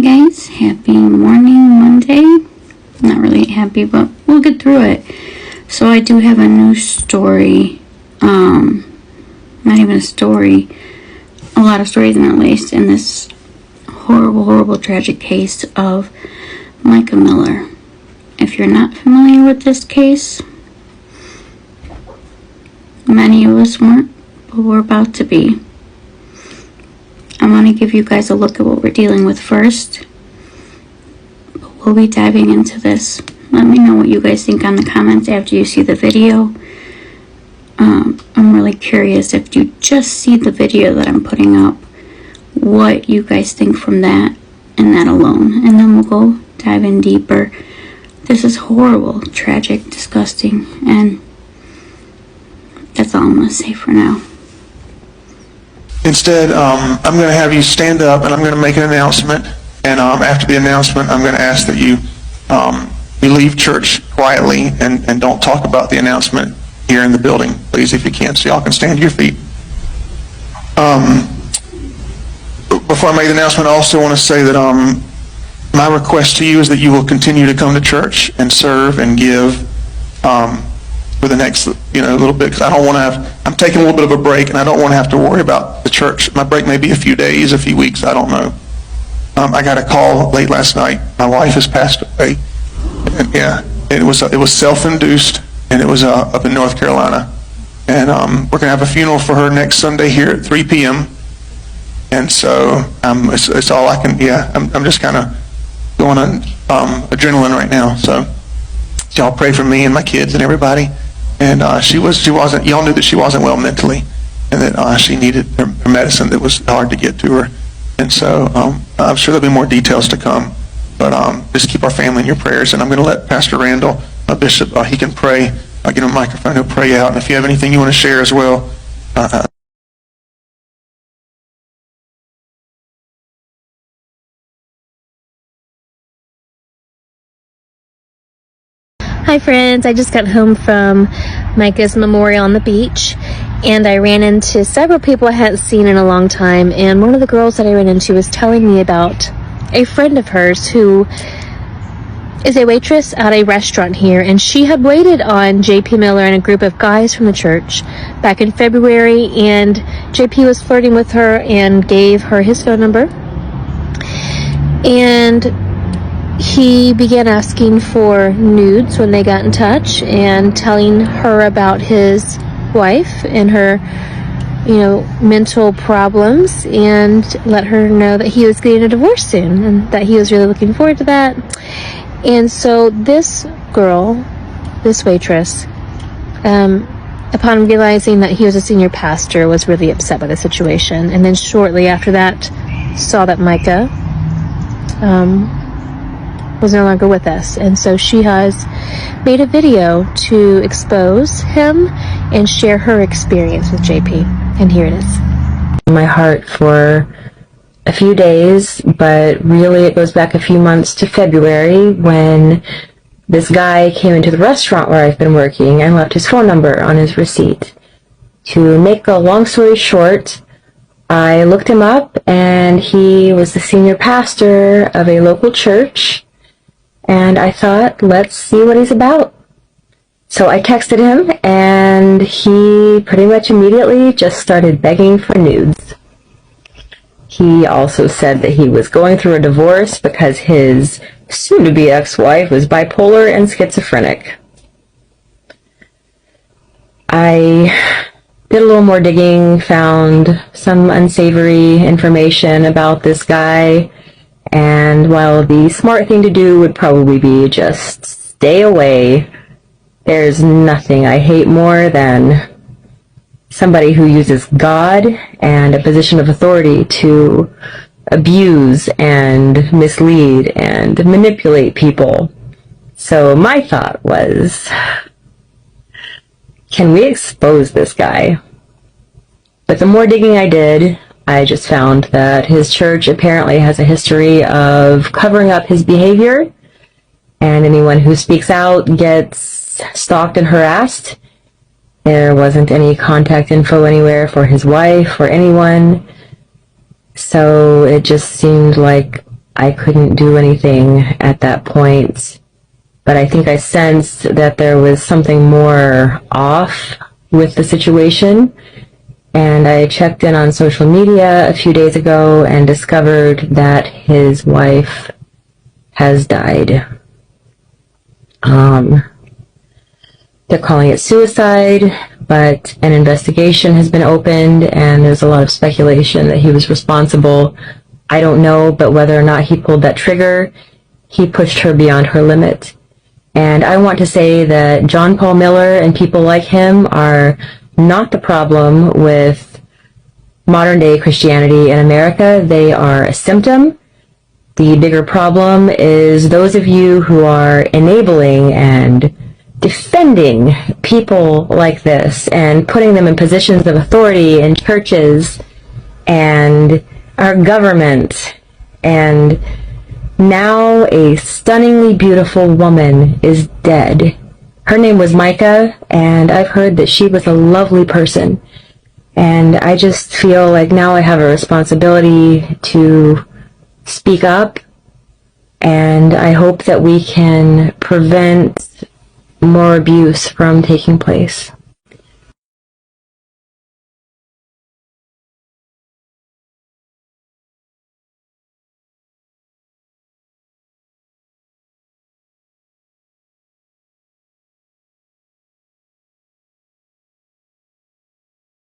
Hey guys, happy morning Monday. Not really happy, but we'll get through it. So I do have a new story. Not even a story. A lot of stories in at least in this horrible, tragic case of Mica Miller. If you're not familiar with this case, many of us weren't, but we're about to be. I want to give you guys a look at what we're dealing with first, but we'll be diving into this. Let me know what you guys think on the comments after you see the video. I'm really curious, if you just see the video that I'm putting up, what you guys think from that and that alone, and then we'll go dive in deeper. This is horrible, tragic, disgusting, and that's all I'm going to say for now. Instead, I'm going to have you stand up and I'm going to make an announcement. And after the announcement, I'm going to ask that you leave church quietly and don't talk about the announcement here in the building, please, if you can. So y'all can stand to your feet. Before I make the announcement, I also want to say that my request to you is that you will continue to come to church and serve and give for the next little bit, because I don't want to have, I'm taking a little bit of a break and I don't want to have to worry about the church. My break may be a few days, a few weeks, I don't know. I got a call late last night. My wife has passed away. And yeah, it was self-induced, and it was up in North Carolina. And we're going to have a funeral for her next Sunday here at 3 p.m. And so it's all I can, I'm just kind of going on adrenaline right now. So y'all pray for me and my kids and everybody. And she wasn't, y'all knew that she wasn't well mentally, and that she needed her medicine that was hard to get to her. And so I'm sure there'll be more details to come, but just keep our family in your prayers. And I'm going to let Pastor Randall, Bishop, he can pray. I'll give him a microphone, he'll pray out. And if you have anything you want to share as well, Hi friends, I just got home from Mica's memorial on the beach, and I ran into several people I hadn't seen in a long time, and one of the girls that I ran into was telling me about a friend of hers who is a waitress at a restaurant here, and she had waited on JP Miller and a group of guys from the church back in February, and JP was flirting with her and gave her his phone number, and he began asking for nudes when they got in touch and telling her about his wife and her, mental problems, and let her know that he was getting a divorce soon and that he was really looking forward to that. And so this girl, this waitress, upon realizing that he was a senior pastor, was really upset by the situation. And then shortly after that, saw that Mica was no longer with us, and so she has made a video to expose him and share her experience with JP, and here it is. My heart for a few days, but really it goes back a few months to February, when this guy came into the restaurant where I've been working and left his phone number on his receipt. To make a long story short, I looked him up, and he was the senior pastor of a local church. And I thought, let's see what he's about. So I texted him, and he pretty much immediately just started begging for nudes. He also said that he was going through a divorce because his soon-to-be ex-wife was bipolar and schizophrenic. I did a little more digging, found some unsavory information about this guy. And while the smart thing to do would probably be just stay away, there's nothing I hate more than somebody who uses God and a position of authority to abuse and mislead and manipulate people. So my thought was, can we expose this guy? But the more digging I did, I just found that his church apparently has a history of covering up his behavior, and anyone who speaks out gets stalked and harassed. There wasn't any contact info anywhere for his wife or anyone, so it just seemed like I couldn't do anything at that point. But I think I sensed that there was something more off with the situation. And I checked in on social media a few days ago and discovered that his wife has died. They're calling it suicide, but an investigation has been opened, and there's a lot of speculation that he was responsible. I don't know, but whether or not he pulled that trigger, he pushed her beyond her limit. And I want to say that John Paul Miller and people like him are not the problem with modern-day Christianity in America. They are a symptom. The bigger problem is those of you who are enabling and defending people like this and putting them in positions of authority in churches and our government. And now a stunningly beautiful woman is dead. Her name was Mica, and I've heard that she was a lovely person. And I just feel like now I have a responsibility to speak up, and I hope that we can prevent more abuse from taking place.